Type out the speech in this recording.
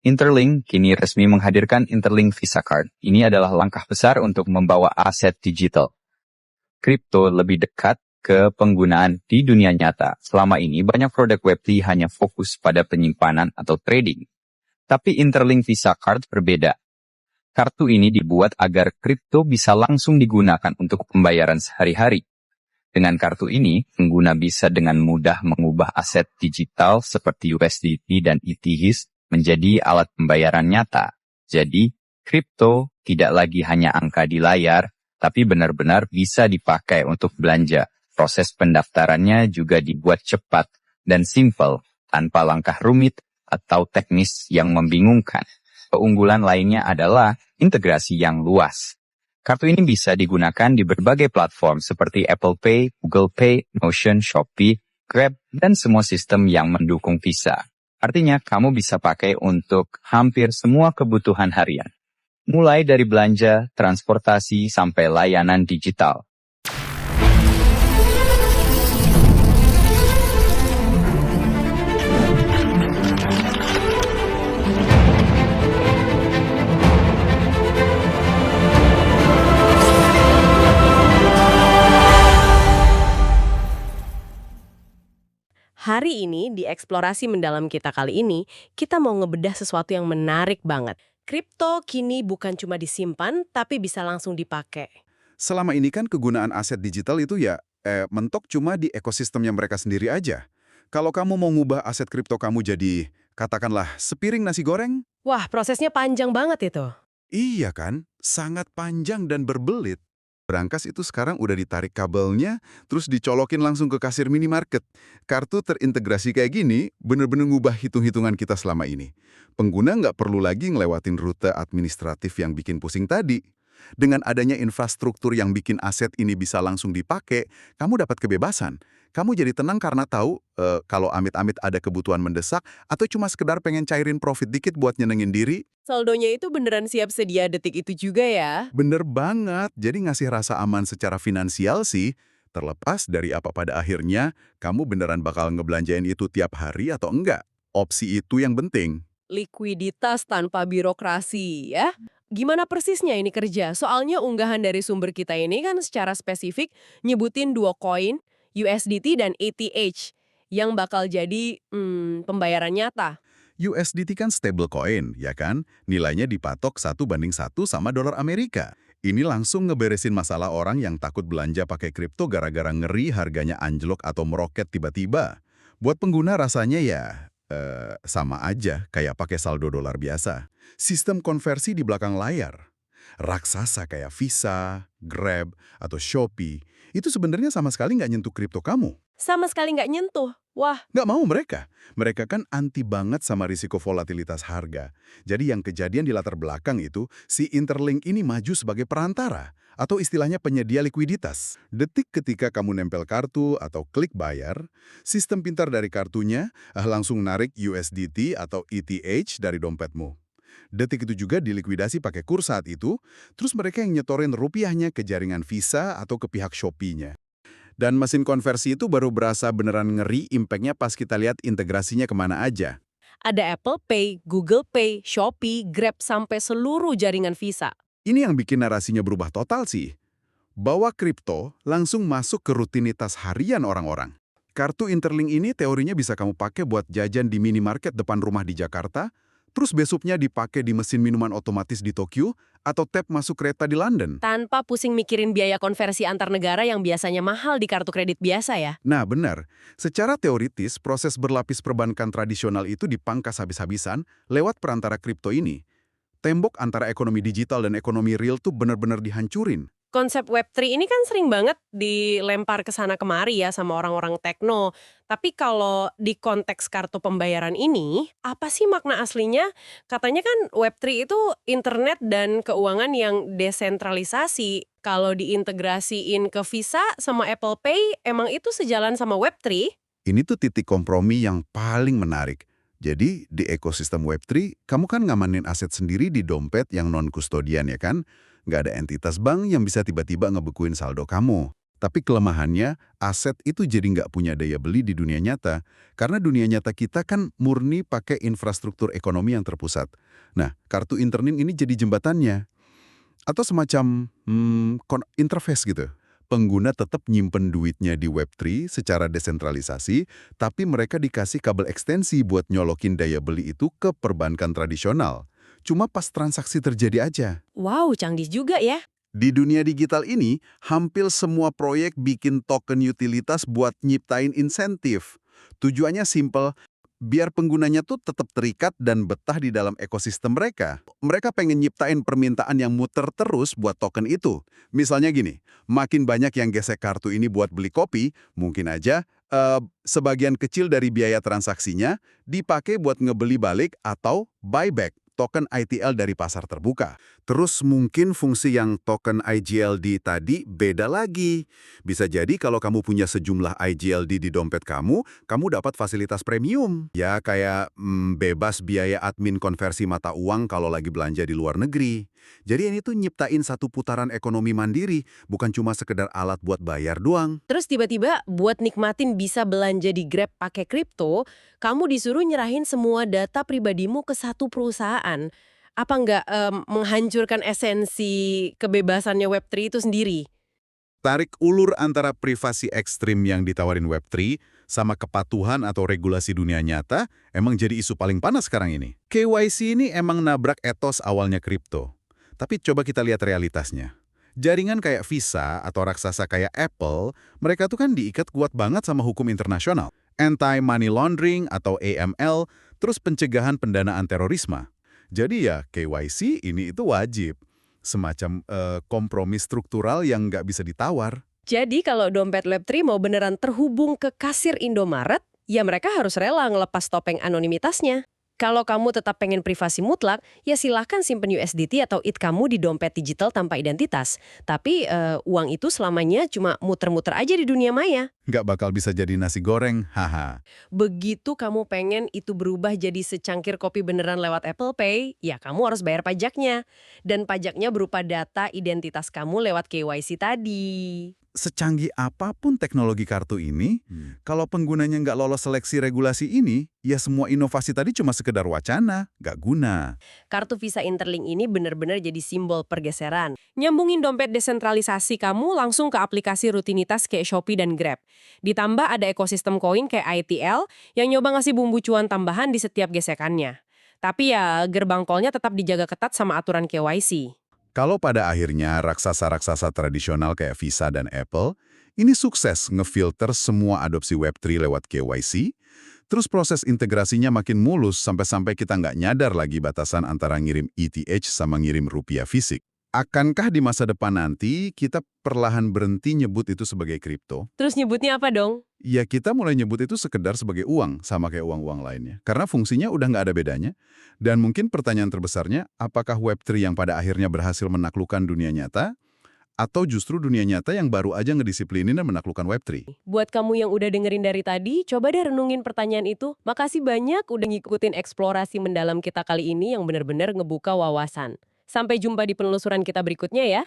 Interlink kini resmi menghadirkan Interlink Visa Card. Ini adalah langkah besar untuk membawa aset digital kripto lebih dekat ke penggunaan di dunia nyata. Selama ini banyak produk Web3 hanya fokus pada penyimpanan atau trading. Tapi Interlink Visa Card berbeda. Kartu ini dibuat agar kripto bisa langsung digunakan untuk pembayaran sehari-hari. Dengan kartu ini, pengguna bisa dengan mudah mengubah aset digital seperti USDT dan ETH menjadi alat pembayaran nyata. Jadi, kripto tidak lagi hanya angka di layar, tapi benar-benar bisa dipakai untuk belanja. Proses pendaftarannya juga dibuat cepat dan simpel, tanpa langkah rumit atau teknis yang membingungkan. Keunggulan lainnya adalah integrasi yang luas. Kartu ini bisa digunakan di berbagai platform seperti Apple Pay, Google Pay, Notion, Shopee, Grab, dan semua sistem yang mendukung Visa. Artinya, kamu bisa pakai untuk hampir semua kebutuhan harian. Mulai dari belanja, transportasi, sampai layanan digital. Hari ini di eksplorasi mendalam kita kali ini, kita mau ngebedah sesuatu yang menarik banget. Kripto kini bukan cuma disimpan, tapi bisa langsung dipakai. Selama ini kan kegunaan aset digital itu mentok cuma di ekosistemnya mereka sendiri aja. Kalau kamu mau ngubah aset kripto kamu jadi, katakanlah, sepiring nasi goreng? Wah, prosesnya panjang banget itu. Iya kan? Sangat panjang dan berbelit. Berangkas itu sekarang udah ditarik kabelnya, terus dicolokin langsung ke kasir minimarket. Kartu terintegrasi kayak gini, bener-bener ngubah hitung-hitungan kita selama ini. Pengguna nggak perlu lagi ngelewatin rute administratif yang bikin pusing tadi. Dengan adanya infrastruktur yang bikin aset ini bisa langsung dipakai, kamu dapat kebebasan. Kamu jadi tenang karena tahu kalau amit-amit ada kebutuhan mendesak atau cuma sekedar pengen cairin profit dikit buat nyenengin diri. Saldonya itu beneran siap sedia detik itu juga ya? Bener banget, jadi ngasih rasa aman secara finansial sih. Terlepas dari apa pada akhirnya, kamu beneran bakal ngebelanjain itu tiap hari atau enggak. Opsi itu yang penting. Likuiditas tanpa birokrasi ya? Gimana persisnya ini kerja? Soalnya unggahan dari sumber kita ini kan secara spesifik nyebutin dua koin, USDT dan ETH, yang bakal jadi pembayaran nyata. USDT kan stablecoin, ya kan? Nilainya dipatok 1:1 sama dolar Amerika. Ini langsung ngeberesin masalah orang yang takut belanja pakai kripto gara-gara ngeri harganya anjlok atau meroket tiba-tiba. Buat pengguna rasanya sama aja kayak pakai saldo dolar biasa. Sistem konversi di belakang layar. Raksasa kayak Visa, Grab, atau Shopee, itu sebenarnya sama sekali nggak nyentuh kripto kamu. Sama sekali nggak nyentuh. Wah, Nggak mau mereka. Mereka kan anti banget sama risiko volatilitas harga. Jadi yang kejadian di latar belakang itu, si Interlink ini maju sebagai perantara, atau istilahnya penyedia likuiditas. Detik ketika kamu nempel kartu atau klik bayar, sistem pintar dari kartunya langsung narik USDT atau ETH dari dompetmu. Detik itu juga dilikuidasi pakai kurs saat itu, terus mereka yang nyetorin rupiahnya ke jaringan Visa atau ke pihak Shopee-nya. Dan mesin konversi itu baru berasa beneran ngeri impact-nya pas kita lihat integrasinya kemana aja. ada Apple Pay, Google Pay, Shopee, Grab, sampai seluruh jaringan Visa. Ini yang bikin narasinya berubah total sih. Bawa kripto langsung masuk ke rutinitas harian orang-orang. Kartu Interlink ini teorinya bisa kamu pakai buat jajan di minimarket depan rumah di Jakarta, terus besoknya dipakai di mesin minuman otomatis di Tokyo, atau tap masuk kereta di London. Tanpa pusing mikirin biaya konversi antar negara yang biasanya mahal di kartu kredit biasa ya. Nah benar, secara teoritis proses berlapis perbankan tradisional itu dipangkas habis-habisan lewat perantara kripto ini. Tembok antara ekonomi digital dan ekonomi real tuh benar-benar dihancurin. Konsep Web3 ini kan sering banget dilempar ke sana kemari ya sama orang-orang tekno. Tapi kalau di konteks kartu pembayaran ini, apa sih makna aslinya? Katanya kan Web3 itu internet dan keuangan yang desentralisasi. Kalau diintegrasiin ke Visa sama Apple Pay, emang itu sejalan sama Web3? Ini tuh titik kompromi yang paling menarik. Jadi di ekosistem Web3, kamu kan ngamanin aset sendiri di dompet yang non-kustodian ya kan? Nggak ada entitas bank yang bisa tiba-tiba ngebekuin saldo kamu. Tapi kelemahannya, aset itu jadi nggak punya daya beli di dunia nyata. Karena dunia nyata kita kan murni pakai infrastruktur ekonomi yang terpusat. Nah, kartu interlink ini jadi jembatannya. Atau semacam interface gitu. Pengguna tetap nyimpen duitnya di Web3 secara desentralisasi, tapi mereka dikasih kabel ekstensi buat nyolokin daya beli itu ke perbankan tradisional. Cuma pas transaksi terjadi aja. Wow, canggih juga ya. Di dunia digital ini, hampir semua proyek bikin token utilitas buat nyiptain insentif. Tujuannya simple, biar penggunanya tuh tetap terikat dan betah di dalam ekosistem mereka. Mereka pengen nyiptain permintaan yang muter terus buat token itu. Misalnya gini, makin banyak yang gesek kartu ini buat beli kopi, mungkin aja sebagian kecil dari biaya transaksinya dipakai buat ngebeli balik atau buyback token ITL dari pasar terbuka. Terus mungkin fungsi yang token IGLD tadi beda lagi. Bisa jadi kalau kamu punya sejumlah IGLD di dompet kamu dapat fasilitas premium. Ya kayak bebas biaya admin konversi mata uang kalau lagi belanja di luar negeri. Jadi ini tuh nyiptain satu putaran ekonomi mandiri, bukan cuma sekedar alat buat bayar doang. Terus tiba-tiba buat nikmatin bisa belanja di Grab pakai kripto, kamu disuruh nyerahin semua data pribadimu ke satu perusahaan. Apa nggak menghancurkan esensi kebebasannya Web3 itu sendiri? Tarik ulur antara privasi ekstrim yang ditawarin Web3 sama kepatuhan atau regulasi dunia nyata emang jadi isu paling panas sekarang ini. KYC ini emang nabrak etos awalnya kripto. Tapi coba kita lihat realitasnya. Jaringan kayak Visa atau raksasa kayak Apple, mereka tuh kan diikat kuat banget sama hukum internasional. Anti-money laundering atau AML, terus pencegahan pendanaan terorisme. Jadi ya KYC ini itu wajib. Semacam kompromi struktural yang nggak bisa ditawar. Jadi kalau dompet Web3 mau beneran terhubung ke kasir Indomaret, ya mereka harus rela ngelepas topeng anonimitasnya. Kalau kamu tetap pengen privasi mutlak, ya silahkan simpen USDT atau ETH kamu di dompet digital tanpa identitas. Tapi uang itu selamanya cuma muter-muter aja di dunia maya. Nggak bakal bisa jadi nasi goreng, haha. Begitu kamu pengen itu berubah jadi secangkir kopi beneran lewat Apple Pay, ya kamu harus bayar pajaknya. Dan pajaknya berupa data identitas kamu lewat KYC tadi. Secanggih apapun teknologi kartu ini, kalau penggunanya nggak lolos seleksi regulasi ini, ya semua inovasi tadi cuma sekedar wacana, nggak guna. Kartu Visa Interlink ini benar-benar jadi simbol pergeseran. Nyambungin dompet desentralisasi kamu langsung ke aplikasi rutinitas kayak Shopee dan Grab. Ditambah ada ekosistem koin kayak ITL yang nyoba ngasih bumbu cuan tambahan di setiap gesekannya. Tapi ya gerbang tolnya tetap dijaga ketat sama aturan KYC. Kalau pada akhirnya raksasa-raksasa tradisional kayak Visa dan Apple, ini sukses ngefilter semua adopsi Web3 lewat KYC, terus proses integrasinya makin mulus sampai-sampai kita nggak nyadar lagi batasan antara ngirim ETH sama ngirim rupiah fisik. Akankah di masa depan nanti kita perlahan berhenti nyebut itu sebagai kripto? Terus nyebutnya apa dong? Ya kita mulai nyebut itu sekedar sebagai uang, sama kayak uang-uang lainnya. Karena fungsinya udah nggak ada bedanya. Dan mungkin pertanyaan terbesarnya, apakah Web3 yang pada akhirnya berhasil menaklukkan dunia nyata? Atau justru dunia nyata yang baru aja ngedisiplinin dan menaklukkan Web3? Buat kamu yang udah dengerin dari tadi, coba deh renungin pertanyaan itu. Makasih banyak udah ngikutin eksplorasi mendalam kita kali ini yang benar-benar ngebuka wawasan. Sampai jumpa di penelusuran kita berikutnya ya.